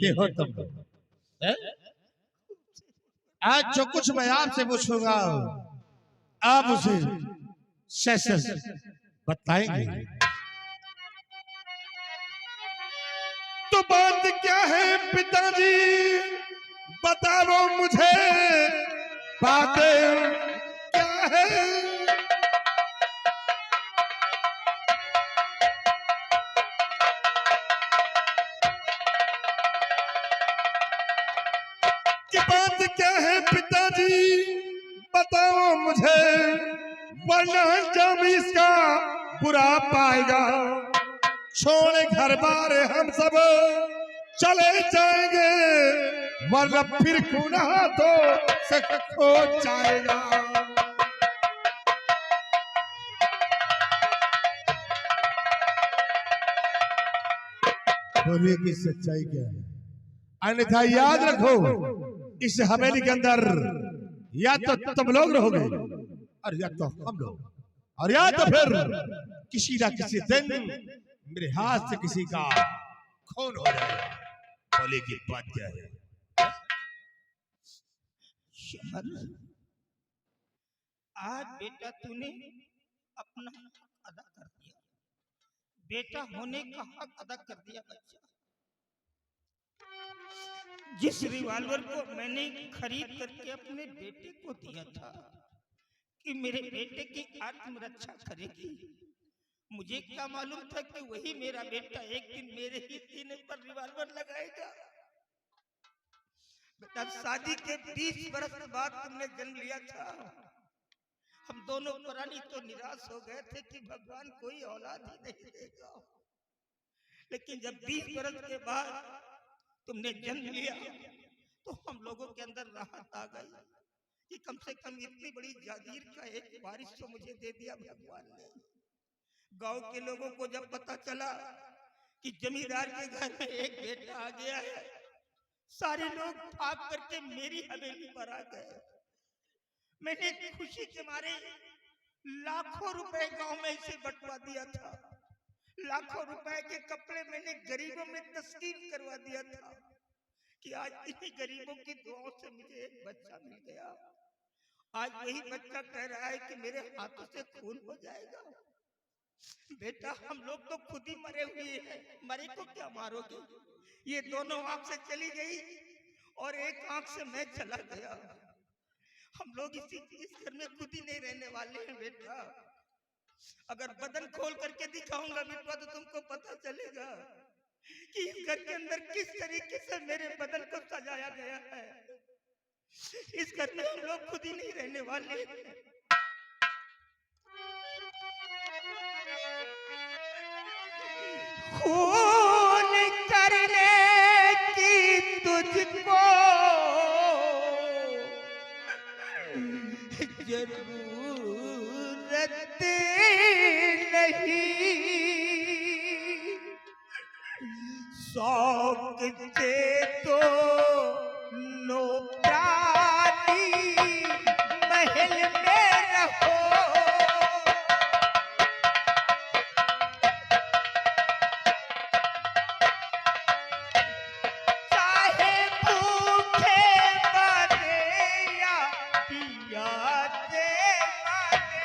बेटे हो तुम लोग। आज जो कुछ मैं आपसे पूछूंगा आप उसे सच बताएंगे। तो बात क्या है पिताजी, बताओ मुझे, बातें क्या है? कि बात क्या है पिताजी, बताओ मुझे, वरना जब इसका बुरा पाएगा छोड़ घर बार हम सब चले जाएंगे, वरना फिर गुनाह तो सख्त हो जाएगा। बोलिए कि सच्चाई क्या है, अन्यथा याद रखो इस हवेली के अंदर या तो तुम लोग रहोगे और या तो हम लोग, और या तो फिर किसी ना किसी दिन मेरे हाथ से किसी का खून हो जाएगा। बोले की बात क्या है? आज बेटा तूने अपना हक अदा कर दिया, बेटा होने का हक अदा कर दिया बच्चा। जिस रिवॉल्वर को मैंने खरीद करके अपने बेटे को दिया था कि मेरे बेटे की आत्मरक्षा करेगी, मुझे क्या मालूम था कि वही मेरा बेटा एक दिन मेरे ही सीने पर रिवॉल्वर लगाएगा। बेटा शादी के 20 बरस बाद तुमने जन्म लिया था। हम दोनों प्राणी तो निराश हो गए थे कि भगवान कोई औलाद ही नहीं देगा, लेकिन जब 20 बरस के बाद तुमने जन्म लिया तो हम लोगों के अंदर राहत आ गई कि कम से कम इतनी बड़ी जागीर का एक वारिस तो मुझे दे दिया भगवान ने। गांव के लोगों को जब पता चला कि जमींदार के घर में एक बेटा आ गया है, सारे लोग भाग करके मेरी हवेली पर आ गए। मैंने खुशी के मारे लाखों रुपए गांव में से बंटवा दिया था, लाखों रुपए के कपड़े मैंने गरीबों में तस्कीन करवा दिया था कि आज इन्हीं गरीबों की दुआओं से मुझे एक बच्चा मिल गया। आज वही बच्चा कह रहा है कि मेरे हाथों से खून हो जाएगा। बेटा हम लोग तो खुद ही मरे हुए हैं, मरे को क्या मारोगे? ये दोनों आंख से चली गई और एक आंख से मैं चला गया। हम लोग इस घर में खुद ही नहीं रहने वाले हैं बेटा। अगर बदन खोल करके दिखाऊंगा बेटा तो तुमको पता चलेगा कि इस घर के अंदर किस तरीके से मेरे बदन को सजाया गया है। इस घर में हम लोग खुद ही नहीं रहने वाले हैं। खून करने की तुझको जरूरत नहीं, शौक से तो लो प्राणी महल में रहो, चाहे भूखे मरे या प्यासे मरे।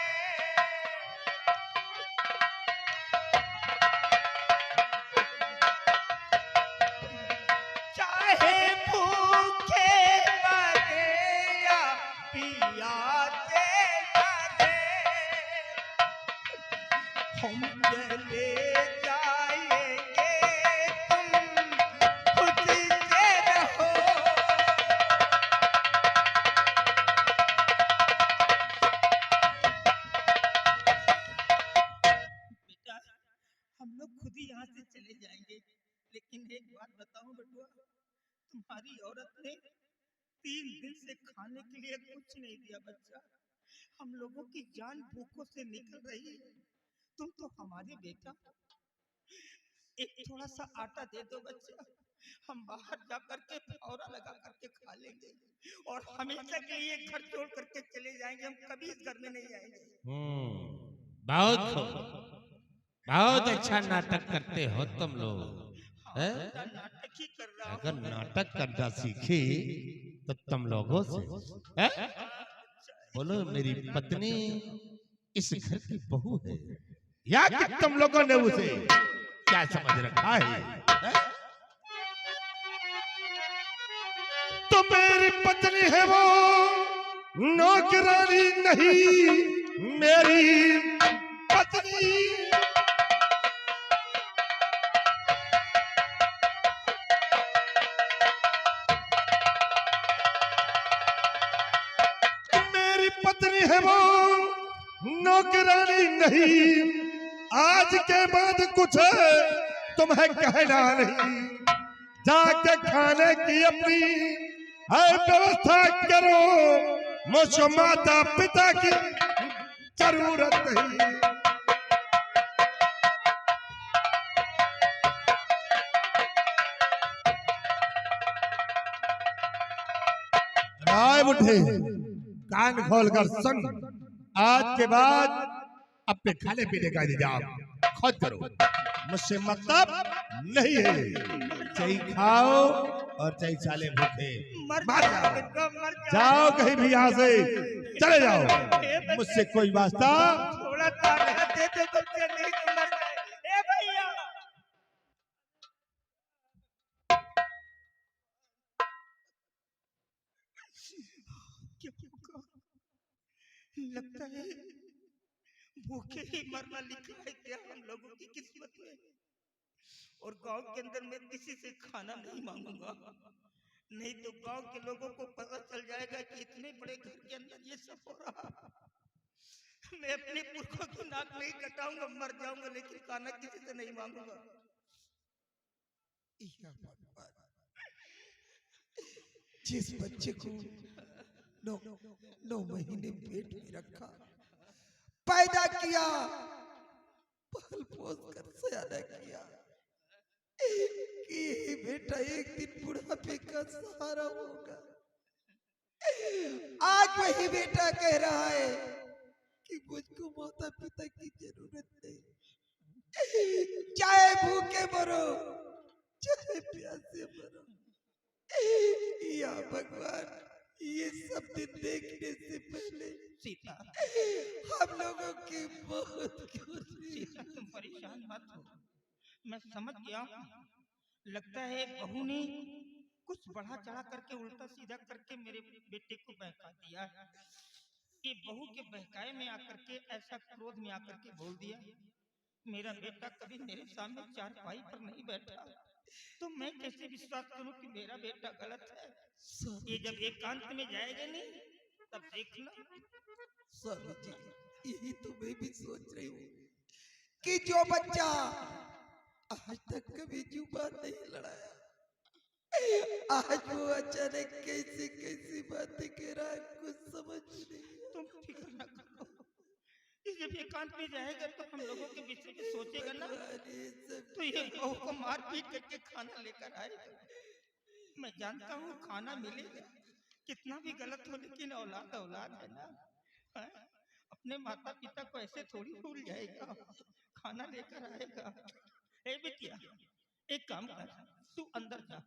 चाहे भूखे मरे या प्यासे मरे, हम चले जाएंगे तुम खुद से रहो। बेटा हम लोग खुद ही यहाँ से चले जाएंगे, लेकिन एक बात बताऊं बटुआ, तुम्हारी औरत ने 3 दिन से खाने के लिए कुछ नहीं दिया बच्चा। हम लोगों की जान भूखों से निकल रही है। तुम तो हमारे बेटा, एक थोड़ा सा आटा दे दो बच्चा, हम बाहर जा करके फौरा लगा करके खा लेंगे और हमेशा के लिए घर छोड़ करके चले जाएंगे। हम कभी इस घर में नहीं आएंगे। बहुत खूब, बहुत अच्छा नाटक करते हो तुम लोग। हाँ, नाटक नाटक ही कर रहा अगर हूँ। नाटक करना सीखे तो तुम लोगों से हैं? बोलो मेरी पत्नी इस घर की बहू है या कि तुम लोगों ने उसे क्या समझ रखा है हैं? तो मेरी पत्नी है वो नौकरानी नहीं मेरी पत्नी। मेरी पत्नी है वो नौकरानी नहीं। आज के बाद कुछ तुम्हें कहना नहीं। जाके खाने की अपनी व्यवस्था करो। मुझे माता पिता की जरूरत नहीं। राय उठे कान खोलकर सुन। आज के बाद अपने खाने पीने का इंतजाम खुद करो। मुझसे मतलब नहीं है। चाहे खाओ और चाहे चाले भूखे मर मर जाओ जाओ। बेटा, मर जाओ कहीं भी यहाँ से चले जाओ। मुझसे कोई वास्ता थोड़ा ताकत दे दे बच्चे, नहीं तो मर जाए। ए भैया, क्यों कहा? लगता है भूखे ही मरना लिखा है क्या हम लोगों की किस्मत में। और गांव के अंदर मैं किसी से खाना नहीं मांगूंगा, नहीं तो गांव के लोगों को पता चल जाएगा कि इतने बड़े घर के अंदर ये सब हो रहा। मैं अपने पुरखों की नाक नहीं कटाऊंगा, मर जाऊंगा, लेकिन खाना किसी से नहीं मांगूंगा। या भगवान, जिस बच्चे को 9 महीने पेट में रखा, पैदा किया, पाल पोस कर सयाना किया, कि ये बेटा एक दिन बुढ़ापे का सहारा होगा। आज वही बेटा कह रहा है कि मुझको माता पिता की जरूरत नहीं। चाहे भूखे मरो, चाहे प्यासे मरो। या भगवान, ये सब दिन देखने से पहले सीता, हम लोगों की मौत क्यों नहीं? सीता तुम परेशान मत हो, मैं समझ गया हूँ। लगता है बहू ने कुछ बढ़ा चढ़ा करके उल्टा सीधा करके मेरे बेटे को बहका दिया। ये बहू के बहकाए में आकर के, ऐसा क्रोध में आकर के बोल दिया। मेरा बेटा कभी मेरे सामने चारपाई पर नहीं बैठा, तो मैं कैसे विश्वास करूं कि मेरा बेटा गलत है। ये जब एकांत में जाएगा नहीं तब देखना। स्वामी जी, यही तो मैं भी सोच रही हूँ कि जो बच्चा आज तक कभी जुबान नहीं लड़ाया, आज वो अचानक कैसी कैसी बातें कह रहा है, कुछ समझ में नहीं आ तुम फिक्र न करो, ये जब एकांत में जाएगा तो हम लोगों के विषय में सोचेगा ना, रहा। ये सब तो ये बहू को मार पीट करके खाना लेकर आएगा। मैं जानता हूँ खाना मिलेगा, कितना भी गलत हो लेकिन औलाद औलाद है ना। हाँ? अपने माता पिता को ऐसे थोड़ी भूल जाएगा, खाना लेकर आएगा। ए बिटिया, एक काम कर, तू अंदर जा।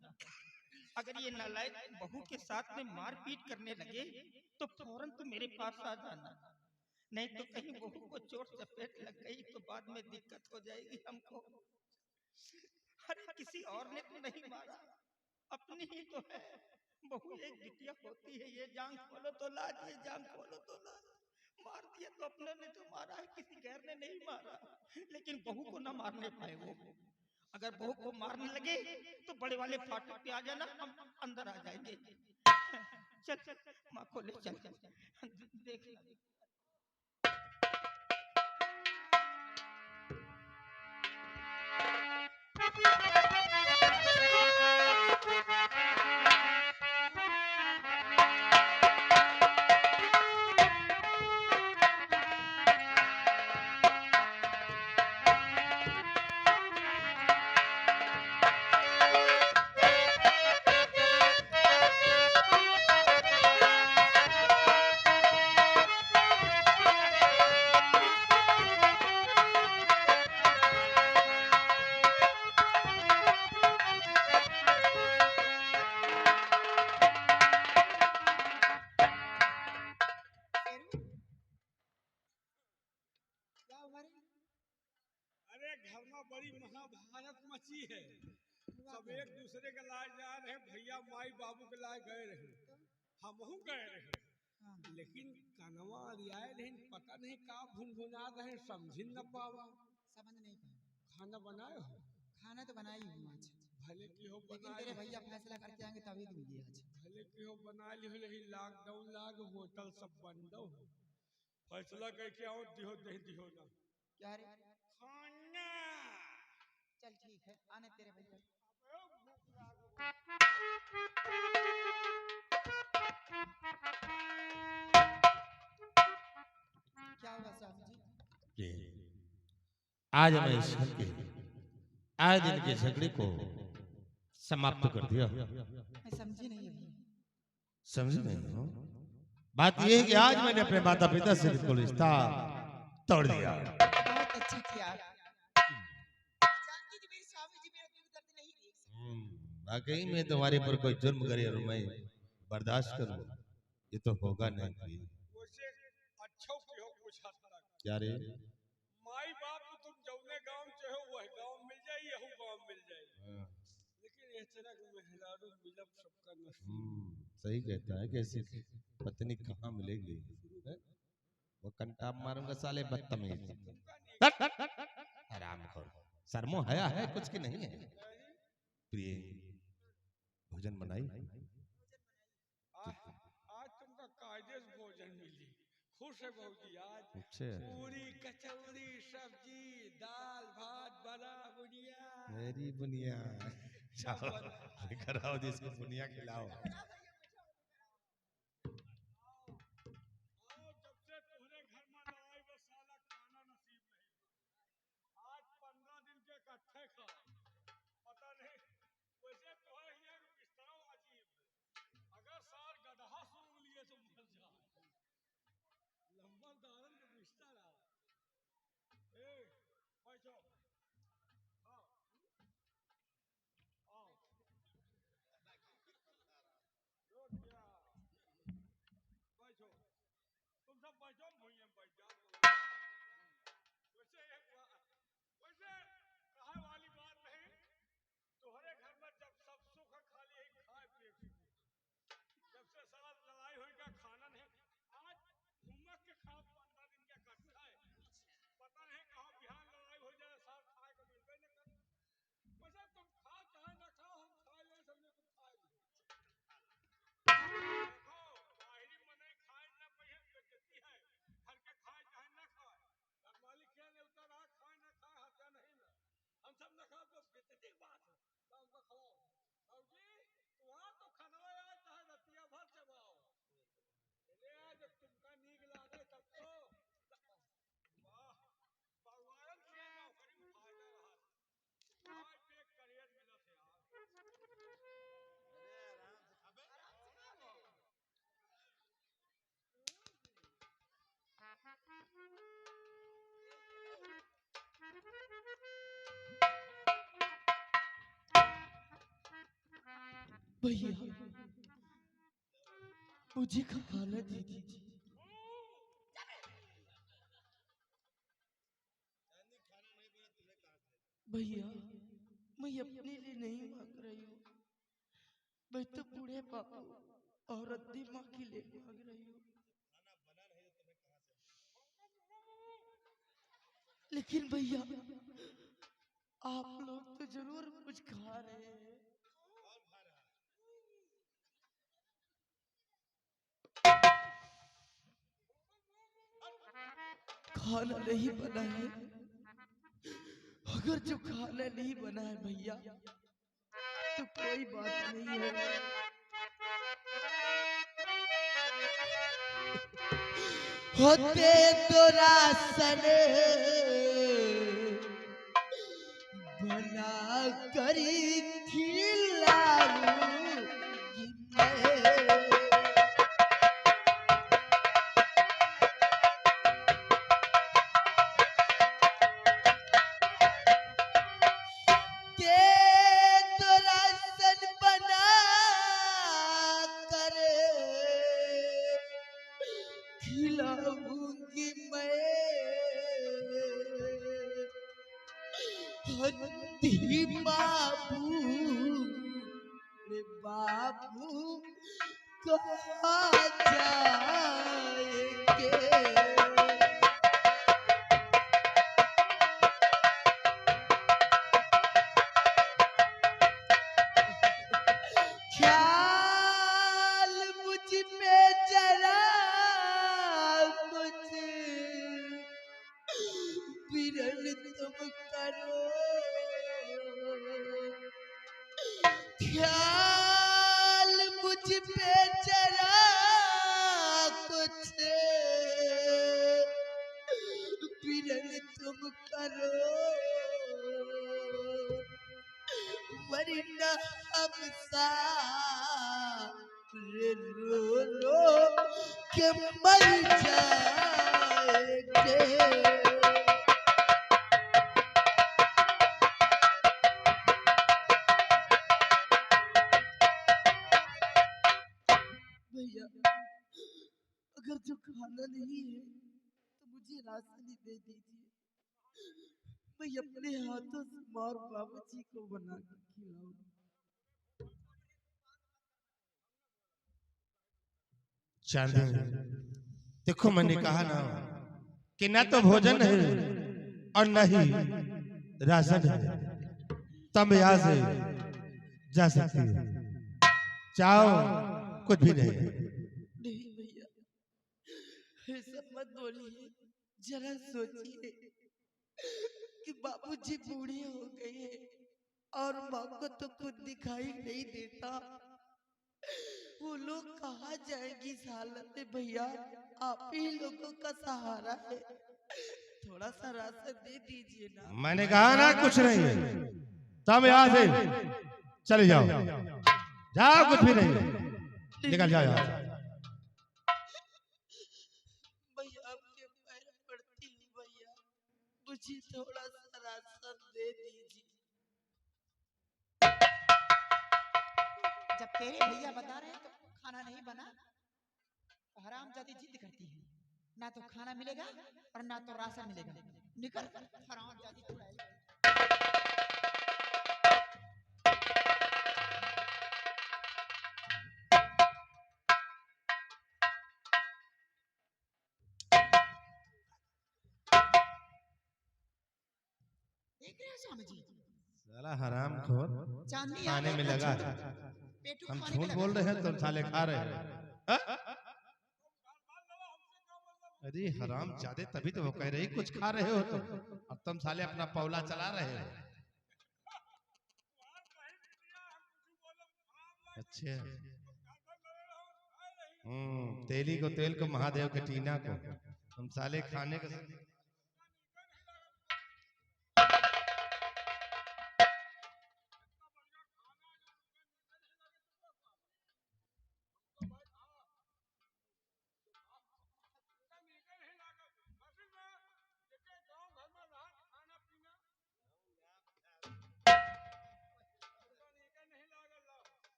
अगर ये नालायक बहू के साथ में मार पीट करने लगे तो फौरन तू मेरे पास आ जाना, नहीं तो कहीं बहू को चोट चपेट लग गई तो बाद में दिक्कत हो जाएगी हमको। अरे किसी और ने तो नहीं मारा, अपनी ही तो है। बहू एक बिटिया होती है, ये जान खोलो तो लाज, ये जान खोलो तो लाज। मार दिया तो अपने ने तो मारा है, किसी गैर ने नहीं मारा। लेकिन बहू को ना मारने पाए वो। अगर बहू को मारने लगे तो बड़े वाले फाटक पे आ जाना, हम अंदर आ जाएंगे। चल चल माँ को ले चल, देख ले। महाभारत मची है। सब एक दूसरे के लाए जा रहे, भैया माई बाबू के लाए गए रहे, हमहू गए रहे, लेकिन कनवा रियाए नहीं, पता नहीं का भुनभुना रहे, समझ न पावा। समझ नहीं पाए। खाना बनाए हो? खाना तो बनाई हूँ आज, भले की हो लेकिन बना तेरे भैया फैसला करके आएंगे तभी दूंगी आज। भले की हो बना ली हो, लेकिन लॉकडाउन लाग होटल सब बंद हो, फैसला करके आओ, दिहो दही दिहो ना क्या रे? खाना। चल ठीक है, आने तेरे भैया। क्या हुआ साहब जी? आज मैं इस घर के आज दिन के झगड़े को समाप्त कर दिया। मैं समझी नहीं अभी। समझ नहीं हो? बात यह है कि आज मैंने अपने माता पिता से बिल्कुल रिश्ता तोड़ दिया। बहुत अच्छा किया। जानती थी मेरे स्वामी जी मेरा दिल दर्द नहीं देख सकते। वाकई में तुम्हारे पर कोई जुर्म करे और मैं बर्दाश्त करूं, ये तो होगा नहीं। वैसे अच्छो की हो कुछ हद तक। क्या रे? माई बाप तो तुम जौने गांव चाहो वह गांव मिल जाए, यहू गांव मिल जाए, लेकिन इस तरह के मेहरारू मिलब सबका नसीब। सही कहता है, कैसी पत्नी कहाँ मिलेगी? वो कंटा मारूंगा साले बदतमीज। आराम करो, शर्मो हया है कुछ की नहीं है। प्रिय भोजन बनाई? आज तुमका कायदे से भोजन मिली, खुश है बहुजी आज। अच्छा। पूरी कचौड़ी सब्जी दाल भात बड़ा बुनिया। मेरी बुनिया जाओ लेकर आओ, जिसको बुनिया खिलाओ। जब से तुम्हारे घर में ना आई वो साला खाना नसीब नहीं। आज 15 दिन के इकट्ठे खा, पता नहीं वैसे तो है ये बिस्तरा अजीब है। अगर सार गधा सूंघ लिए तो मर जा। लंबा दारन के बिस्तरा। ए बैठो, हाँ आओ रोटिया बैठो, तुम सब बैठो, भूइयां बैठ जाओ। वैसे वैसे कहा वाली बात नहीं, तुम्हारे घर में जब सब सुख खाली है खाए पिए सुख, जब से साल लड़ाई हुई का खाना नहीं। आज घूमक के खा 15 दिन का इकट्ठा है, पता नहीं कहाँ बिहार लड़ाई हो जाए, साल खाए को मिलबे न करे। वैसे तुम खा चाहे न खाओ, हम खा ले समझे तुम खाए भी। देखो बाहरी मने खाए न पहिए बेइज्जती है, घर के खाए चाहे न खाए, घर मालिक क्या ने उतर रहा खाए न खाए हत्या नहीं ना, हम सब न खाओ तो बेइज्जती की बात है। तो हमको खवाओ बाबूजी, वहाँ तो खाना यार चाहे रतिया भर चबाओ, ले आज तुमका नीक लागे तब तो। वाह भगवान के नौकरी में फायदा रहा, खाए पे करियर मिला थे यार। भैया मुझे खाना दे दीजिए। भैया मैं अपने लिए नहीं मांग रही हूँ, मैं तो बूढ़े बाबू और अद्दी माँ के लिए मांग रही हूँ। लेकिन भैया आप लोग तो जरूर कुछ खा रहे हैं। खाना नहीं बना है, अगर जो खाना नहीं बना है भैया तो कोई बात नहीं है। होते तो राशन बना करी खिलाऊंगी मैं। धी बाबू रे बाबू कहाँ जाएंगे। ख्याल मुझ पे जरा कुछ विरल तुम करो। ख्याल मुझ पे जरा कुछ विरल तुम करो, वरना हम सारे रो रो के मर जाएंगे। भैया अगर जो खाना नहीं है तो मुझे राशन ही दे दीजिए। मैं अपने हाथों से मार बाबूजी को बना के खिलाऊं। चांदी देखो मैंने कहा ना कि ना तो भोजन है और न ही राशन है, तब यहाँ से जा सकती है। चाहो कुछ भी नहीं। नहीं भैया ऐसा मत बोलिए, जरा सोचिए कि बाबूजी बूढ़े हो गए हैं और माँ को तो कुछ दिखाई नहीं देता। वो लोग कहाँ जाएंगी इस हालत में। भैया आप ही लोगों का सहारा है, थोड़ा सा राशन दे दीजिए ना। मैंने कहा ना कुछ नहीं है, तब यहाँ से चले जाओ। जाओ कुछ भी नहीं, निकल जाओ यहाँ से। भैया आपके पैर पड़ती हूँ भैया, मुझे थोड़ा सा राशन दे दीजिए। जब तेरे भैया बता रहे हैं तो खाना नहीं बना, हरामजादी जिद करती है। ना तो खाना मिलेगा और ना तो राशन मिलेगा। निकल हरामजादी चुड़ैल। देख रहे हैं स्वामी जी, साला हराम खोर चांदी खाने में लगा है। पेटू हम खाने में झूठ लगा बोल रहे हैं तुम साले खा रहे हैं। हाँ? अरे हराम ज्यादा, तभी तो वो कह रही कुछ खा रहे हो तुम, अब तुम साले अपना पौला चला रहे हो। अच्छा तेली को तेल को महादेव के टीना को, तुम साले खाने का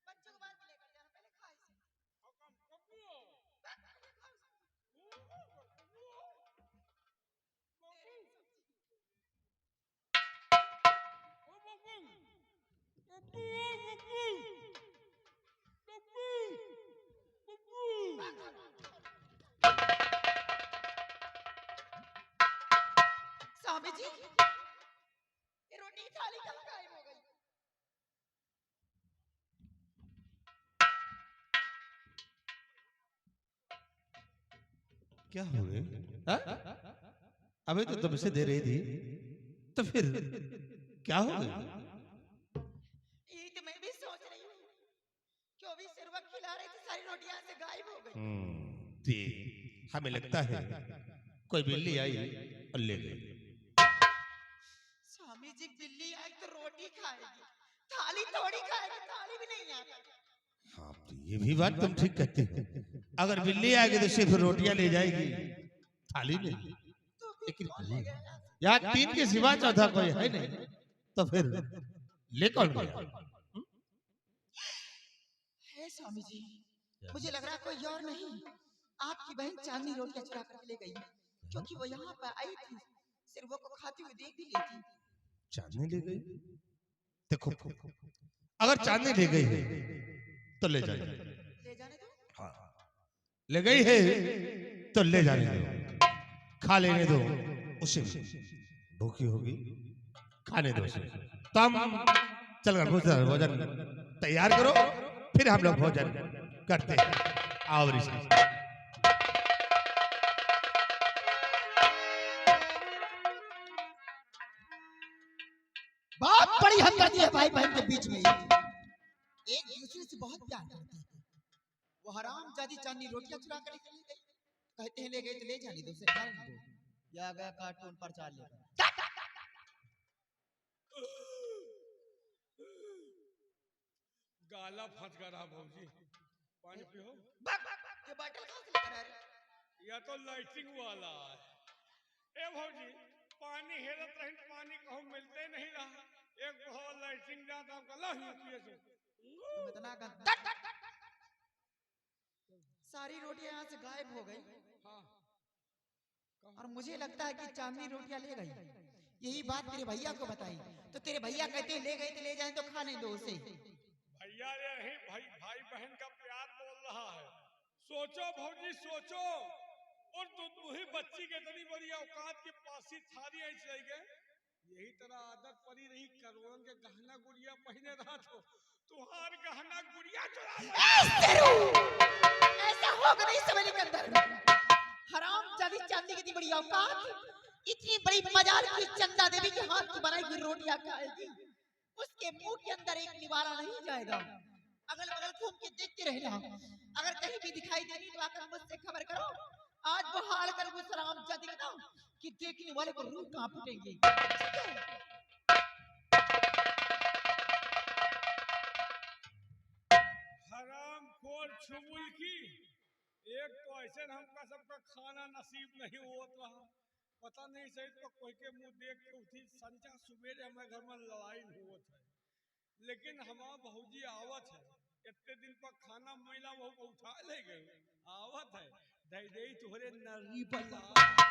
बच्चों को बाहर लेकर जाना, पहले खा इसे। स्वामी जी ये रोटी की थाली कहाँ गायब हो गई? क्या हो गए? अबे तो तुमसे दे रही थी, तो फिर क्या हो गया? यही तो मैं भी सोच रही हूँ, 24 सिरवा खिला रही थी, सारी रोटियां से गायब हो गई। हमें लगता है कोई बिल्ली आई और ले गई। स्वामी जी बिल्ली आई तो रोटी खाएगी, थाली थोड़ी खाएगी, थाली भी नहीं आता। हाँ तो ये भी बात तुम ठीक कहती हो, अगर बिल्ली आएगी तो सिर्फ रोटियां ले जाएगी, थाली नहीं। तो फिर लेकिन कौन ले गया? यार 3 के सिवा चौथा कोई है नहीं। तो फिर ले कौन गया? है स्वामी जी, मुझे लग रहा है कोई और नहीं, आपकी बहन चांदनी रोटियां चुरा कर ले गई, क्योंकि वो यहाँ पर आई थी, सिर्फ को खाती हुई देख भी ली थी। चांदनी ले गई? देखो, अगर चांदनी ले गई है तो ले जाए, ले जाने दो। हाँ, ले गई है तो ले जाने दो, खा लेने दो उसे, भूखी होगी खाने दो उसे। तुम चल कर भोजन तैयार करो, फिर हम लोग भोजन करते हैं। आओ ऋषि। बहुत बड़ी हद करती है भाई बहन के बीच में, एक दूसरे से बहुत प्यार करते हैं। वो हराम जादी चांदनी रोटियां चुरा कर ले गई, कहते हैं ले गई तो ले जाने दो, उसे खाने दो, या गया कार्टून पर चाल लेगा। गाला फंस गया भौजी, पानी पियो। ये बॉटल कहाँ से लेकर आ रहे? या तो लाइटिंग वाला है। ए भौजी, पानी हेरत रही, पानी कहूँ मिलते नहीं रहा, एक बहुत लाइटिंग जाता गला ही पिए से। तुम इतना गंदा, सारी रोटियां यहाँ से गायब हो गई। हाँ, और मुझे लगता है कि चांदनी रोटियां ले गई। यही बात तेरे भैया को बताई, तो तेरे भैया कहते हैं ले गए तो ले जाए तो खाने दो उसे। भैया रे नहीं, भाई बहन का प्यार बोल रहा है। सोचो भौजी सोचो, और तू ही बच्ची के इतनी बड़ी औकात के पासी थारी ऐसी रह गए, यही तरह आदत पड़ी रही, करोड़न के गहना गुड़िया पहने रहा तो तुहार गहना गुड़िया चुरा। ऐसा होगा नहीं सवेली के अंदर, हराम जादी चांदी की इतनी बड़ी औकात, इतनी बड़ी मजाल की चंदा देवी के हाथ की बनाई हुई रोटियां खाएगी, उसके मुंह के अंदर एक निवाला नहीं जाएगा। अगल बगल घूम के देखते रहना, अगर कहीं भी दिखाई देगी तो आकर मुझसे खबर करो। आज वो हाल कर वो सलाम जाती ना कि देखने वाले को रूह कांप उठेंगे। हराम खोर छुबुल की, एक तो ऐसे हमका सबका खाना नसीब नहीं होत रहा, पता नहीं सही तो कोई के मुंह देख के उठी संजा सुबेरे हमारे घर में लड़ाई होत है, लेकिन हमारा भौजी आवत है, इतने दिन पर खाना मैला वो उठा ले गए, आवत है दई दई तुहरे नरी बला।